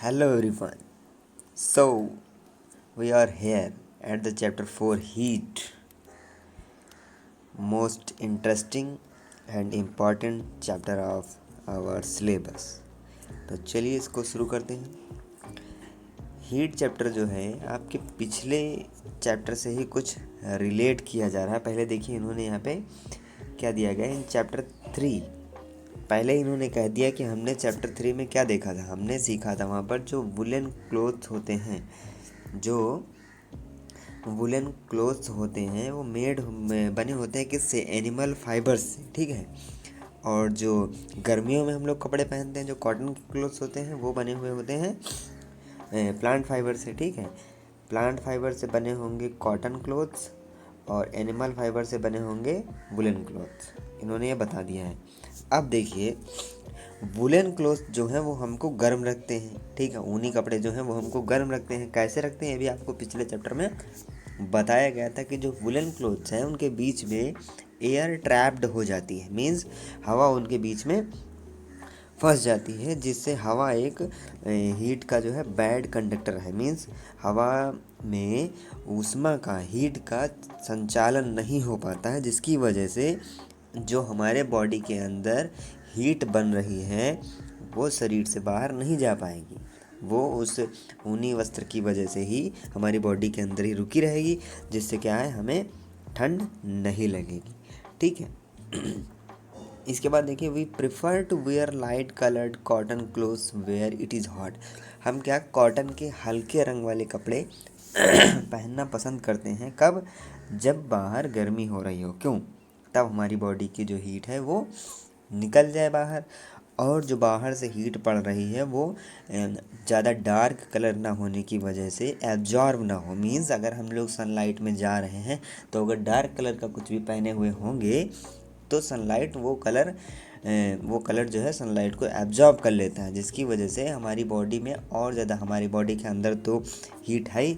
Hello everyone. So we are here at the chapter 4 heat, most interesting and important chapter of our syllabus. तो चलिए इसको शुरू करते हैं। हीट चैप्टर जो है आपके पिछले चैप्टर से ही कुछ रिलेट किया जा रहा है। पहले देखिए इन्होंने यहाँ पे क्या दिया गया है इन चैप्टर 3। पहले इन्होंने कह दिया कि हमने चैप्टर 3 में क्या देखा था। हमने सीखा था वहाँ पर जो वुलन क्लोथ्स होते हैं, जो वुलन क्लोथ्स होते हैं वो बने होते हैं किससे, एनिमल फाइबर से, ठीक है। और जो गर्मियों में हम लोग कपड़े पहनते हैं जो कॉटन के क्लोथ्स होते हैं वो बने हुए होते हैं प्लांट फाइबर से, ठीक है। प्लांट फाइबर से बने होंगे कॉटन क्लोथ्स और एनिमल फाइबर से बने होंगे वुलन क्लोथ्स। इन्होंने ये बता दिया है। अब देखिए वुलन क्लोथ्स जो हैं वो हमको गर्म रखते हैं, ठीक है। ऊनी कपड़े जो हैं वो हमको गर्म रखते हैं। कैसे रखते हैं ये भी आपको पिछले चैप्टर में बताया गया था कि जो वुलन क्लोथ्स हैं उनके बीच में एयर ट्रैप्ड हो जाती है, मीन्स हवा उनके बीच में फंस जाती है, जिससे हवा एक हीट का जो है बैड कंडक्टर है। मीन्स हवा में ऊष्मा का, हीट का संचालन नहीं हो पाता है, जिसकी वजह से जो हमारे बॉडी के अंदर हीट बन रही है वो शरीर से बाहर नहीं जा पाएगी। वो उस ऊनी वस्त्र की वजह से ही हमारी बॉडी के अंदर ही रुकी रहेगी, जिससे क्या है, हमें ठंड नहीं लगेगी, ठीक है। इसके बाद देखिए we prefer to wear light coloured cotton clothes where it is hot. हम क्या कॉटन के हल्के रंग वाले कपड़े पहनना पसंद करते हैं। कब? जब बाहर गर्मी हो रही हो। क्यों? तब हमारी बॉडी की जो हीट है वो निकल जाए बाहर, और जो बाहर से हीट पड़ रही है वो ज़्यादा डार्क कलर ना होने की वजह से एब्जॉर्ब ना हो। मीन्स अगर हम लोग सनलाइट में जा रहे हैं तो अगर डार्क कलर का कुछ भी पहने हुए होंगे तो सनलाइट वो कलर जो है सनलाइट को एब्जॉर्ब कर लेता है, जिसकी वजह से हमारी बॉडी में और ज़्यादा, हमारी बॉडी के अंदर तो हीट है ही,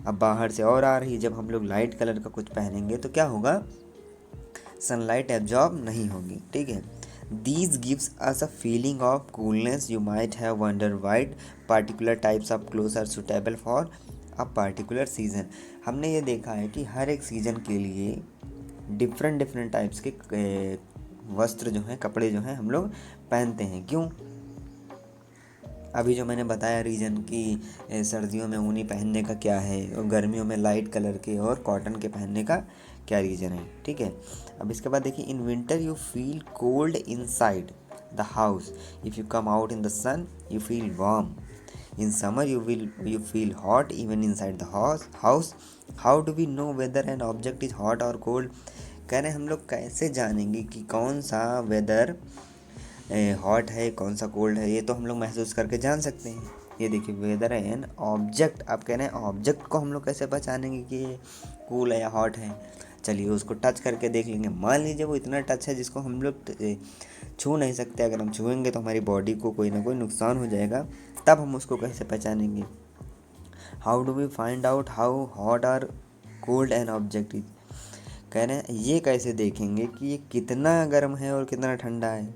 अब बाहर से और आ रही। जब हम लोग लाइट कलर का कुछ पहनेंगे तो क्या होगा, सनलाइट एब्जॉर्ब नहीं होगी, ठीक है। These gives us a feeling of coolness. You might have wondered why particular types of clothes are suitable for a particular season. हमने ये देखा है कि हर एक सीज़न के लिए डिफरेंट टाइप्स के वस्त्र जो हैं, कपड़े जो हैं हम लोग पहनते हैं। क्यों? अभी जो मैंने बताया रीज़न कि सर्दियों में ऊनी पहनने का क्या है और गर्मियों में लाइट कलर के और कॉटन के पहनने का क्या रीज़न है, ठीक है। अब इसके बाद देखिए in winter you feel cold inside the house, if you come out in the sun you feel warm, in summer you feel hot even inside the house. How do we know whether an object is hot और cold. कह रहे हैं हम लोग कैसे जानेंगे कि कौन सा वेदर हॉट है कौन सा कोल्ड है। ये तो हम लोग महसूस करके जान सकते हैं। ये देखिए वेदर एन ऑब्जेक्ट, आप कह रहे हैं ऑब्जेक्ट को हम लोग कैसे पहचानेंगे कि ये कूल है या हॉट है। चलिए उसको टच करके देख लेंगे। मान लीजिए वो इतना टच है जिसको हम लोग छू नहीं सकते। अगर हम छुएंगे तो हमारी बॉडी को कोई ना कोई नुकसान हो जाएगा, तब हम उसको कैसे पहचानेंगे। How do we find out how hot और कोल्ड एन ऑब्जेक्ट इज। कह रहे हैं ये कैसे देखेंगे कि ये कितना गर्म है और कितना ठंडा है,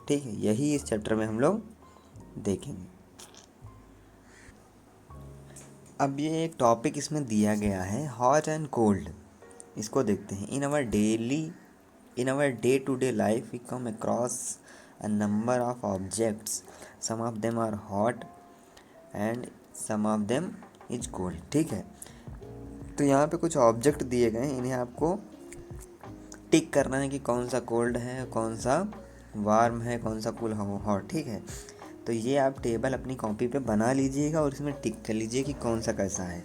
ठीक है। यही इस चैप्टर में हम लोग देखेंगे। अब ये एक टॉपिक इसमें दिया गया है हॉट एंड कोल्ड। इसको देखते हैं। In our day to day life we come across a number of objects, some of them are hot and some of them is cold, ठीक है। तो यहाँ पे कुछ ऑब्जेक्ट दिए गए हैं, इन्हें आपको टिक करना है कि कौन सा कोल्ड है, कौन सा वार्म है, कौन सा कूल हॉट, ठीक है। तो ये आप टेबल अपनी कॉपी पे बना लीजिएगा और इसमें टिक कर लीजिए कि कौन सा कैसा है।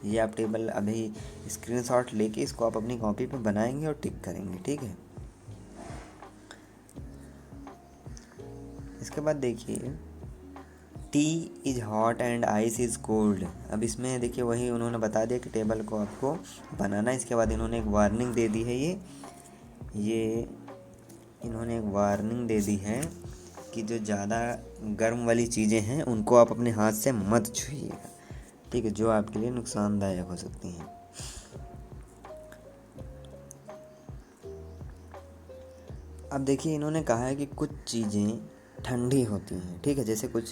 ये आप टेबल अभी स्क्रीनशॉट लेके इसको आप अपनी कॉपी पे बनाएंगे और टिक करेंगे, ठीक है। इसके बाद देखिए T is hot and ice is cold. अब इसमें देखिए वही उन्होंने बता दिया कि टेबल को आपको बनाना है। इसके बाद इन्होंने एक वार्निंग दे दी है। ये इन्होंने एक वार्निंग दे दी है कि जो ज़्यादा गर्म वाली चीज़ें हैं उनको आप अपने हाथ से मत छूइएगा, ठीक है, जो आपके लिए नुकसानदायक हो सकती हैं। अब देखिए इन्होंने कहा है कि कुछ चीज़ें ठंडी होती हैं, ठीक है। जैसे कुछ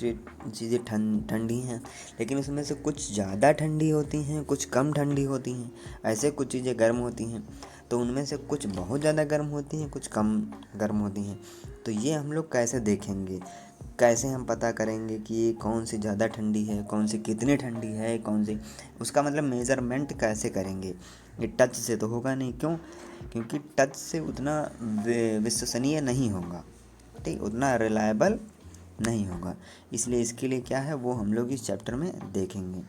चीज़ें ठंडी हैं, लेकिन उसमें से कुछ ज़्यादा ठंडी होती हैं, कुछ कम ठंडी होती हैं। ऐसे कुछ चीज़ें गर्म होती हैं, तो उनमें से कुछ बहुत ज़्यादा गर्म होती हैं, कुछ कम गर्म होती हैं। तो ये हम लोग कैसे देखेंगे, कैसे हम पता करेंगे कि ये कौन सी ज़्यादा ठंडी है, कौन सी कितनी ठंडी है, कौन सी, उसका मतलब मेज़रमेंट कैसे करेंगे? ये टच से तो होगा नहीं। क्यों? क्योंकि टच से उतना विश्वसनीय नहीं होगा, ठीक, उतना रिलायबल नहीं होगा। इसलिए इसके लिए क्या है वो हम लोग इस चैप्टर में देखेंगे।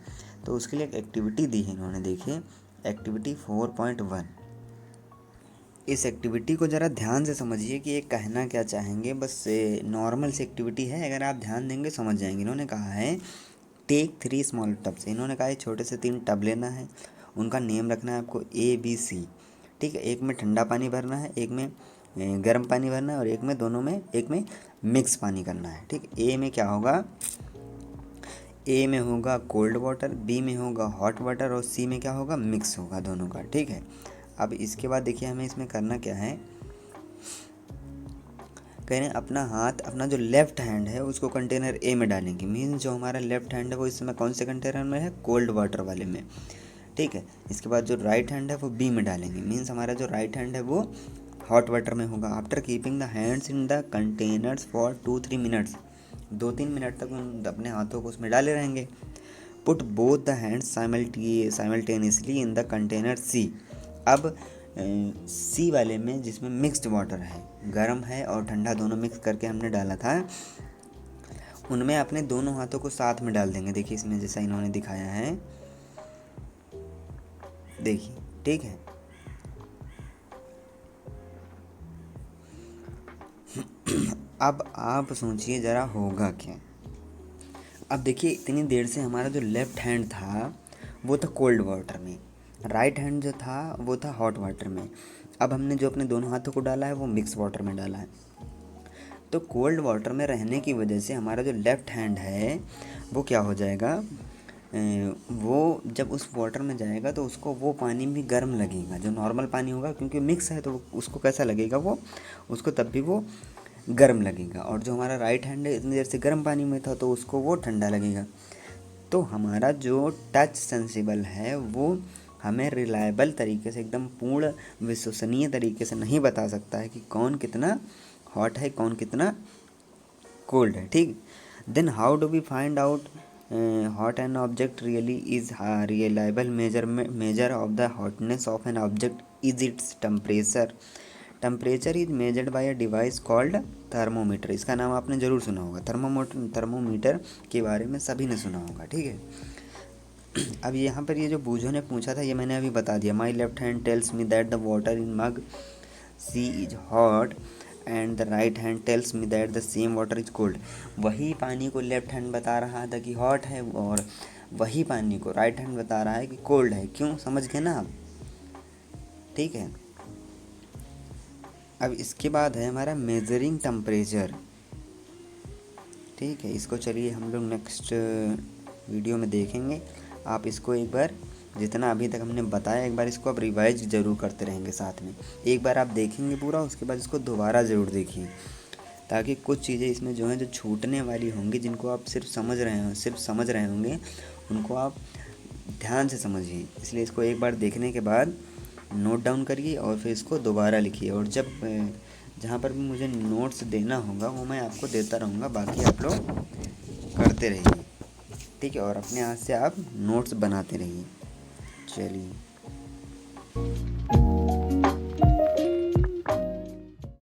तो उसके लिए एक एक्टिविटी दी है इन्होंने, देखिए एक्टिविटी 4.1। इस एक्टिविटी को ज़रा ध्यान से समझिए कि ये कहना क्या चाहेंगे। बस नॉर्मल सी एक्टिविटी है, अगर आप ध्यान देंगे समझ जाएंगे। इन्होंने कहा है टेक 3 स्मॉल टब्स। इन्होंने कहा है छोटे से 3 टब लेना है, उनका नेम रखना है आपको ABC, ठीक है। एक में ठंडा पानी भरना है, एक में गर्म पानी भरना है, और एक में दोनों में एक में मिक्स पानी करना है, ठीक। ए में क्या होगा, ए में होगा कोल्ड वाटर, बी में होगा हॉट वाटर, और सी में क्या होगा, मिक्स होगा दोनों का, ठीक है। अब इसके बाद देखिए हमें इसमें करना क्या है, कह रहे हैं अपना हाथ, अपना जो लेफ़्ट हैंड है उसको कंटेनर ए में डालेंगे। मीन्स जो हमारा लेफ़्ट हैंड है वो इस समय कौन से कंटेनर में है, कोल्ड वाटर वाले में, ठीक है। इसके बाद जो राइट हैंड है वो बी में डालेंगे। मीन्स हमारा जो राइट हैंड है वो हॉट वाटर में होगा। After keeping the hands in the containers for 2-3 minutes, 2-3 minute तक उन अपने हाथों को उसमें डाले रहेंगे। Put both the hands simultaneously in the container C. अब सी वाले में जिसमें मिक्स्ड वाटर है, गर्म है और ठंडा दोनों मिक्स करके हमने डाला था, उनमें अपने दोनों हाथों को साथ में डाल देंगे। देखिए इसमें जैसा इन्होंने दिखाया है, देखिए, ठीक है। अब आप सोचिए ज़रा होगा क्या। अब देखिए इतनी देर से हमारा जो लेफ़्ट हैंड था वो था कोल्ड वाटर में, राइट हैंड जो था वो था हॉट वाटर में। अब हमने जो अपने दोनों हाथों को डाला है वो मिक्स वाटर में डाला है। तो कोल्ड वाटर में रहने की वजह से हमारा जो लेफ़्ट हैंड है वो क्या हो जाएगा, वो जब उस वाटर में जाएगा तो उसको वो पानी भी गर्म लगेगा, जो नॉर्मल पानी होगा, क्योंकि मिक्स है तो उसको कैसा लगेगा, वो उसको तब भी वो गर्म लगेगा। और जो हमारा राइट हैंड है इतनी देर से गर्म पानी में था तो उसको वो ठंडा लगेगा। तो हमारा जो टच सेंसिबल है वो हमें रिलायबल तरीके से, एकदम पूर्ण विश्वसनीय तरीके से नहीं बता सकता है कि कौन कितना हॉट है, कौन कितना कोल्ड है, ठीक। Then how do we find out hot an object really is reliable measure of the hotness of an object is its temperature. Temperature is measured by a device called thermometer. इसका नाम आपने ज़रूर सुना होगा, thermometer के बारे में सभी ने सुना होगा, ठीक है। अब यहाँ पर ये जो बूझों ने पूछा था ये मैंने अभी बता दिया। My left hand tells me that the water in mug C is hot and the right hand tells me that the same water is cold. वही पानी को लेफ्ट हैंड बता रहा था कि हॉट है, और वही पानी को राइट हैंड बता रहा है कि कोल्ड है। क्यों, समझ गए ना आप, ठीक है। अब इसके बाद है हमारा मेजरिंग टेम्परेचर, ठीक है। इसको चलिए हम लोग नेक्स्ट वीडियो में देखेंगे। आप इसको एक बार, जितना अभी तक हमने बताया, एक बार इसको आप रिवाइज ज़रूर करते रहेंगे साथ में। एक बार आप देखेंगे पूरा, उसके बाद इसको दोबारा ज़रूर देखिए, ताकि कुछ चीज़ें इसमें जो हैं जो छूटने वाली होंगी, जिनको आप सिर्फ समझ रहे होंगे, उनको आप ध्यान से समझिए। इसलिए इसको एक बार देखने के बाद नोट डाउन करिए और फिर इसको दोबारा लिखिए। और जब जहाँ पर भी मुझे नोट्स देना होगा वो मैं आपको देता रहूँगा, बाकी आप लोग करते रहिए, ठीक है। और अपने हाथ से आप नोट्स बनाते रहिए। चलिए।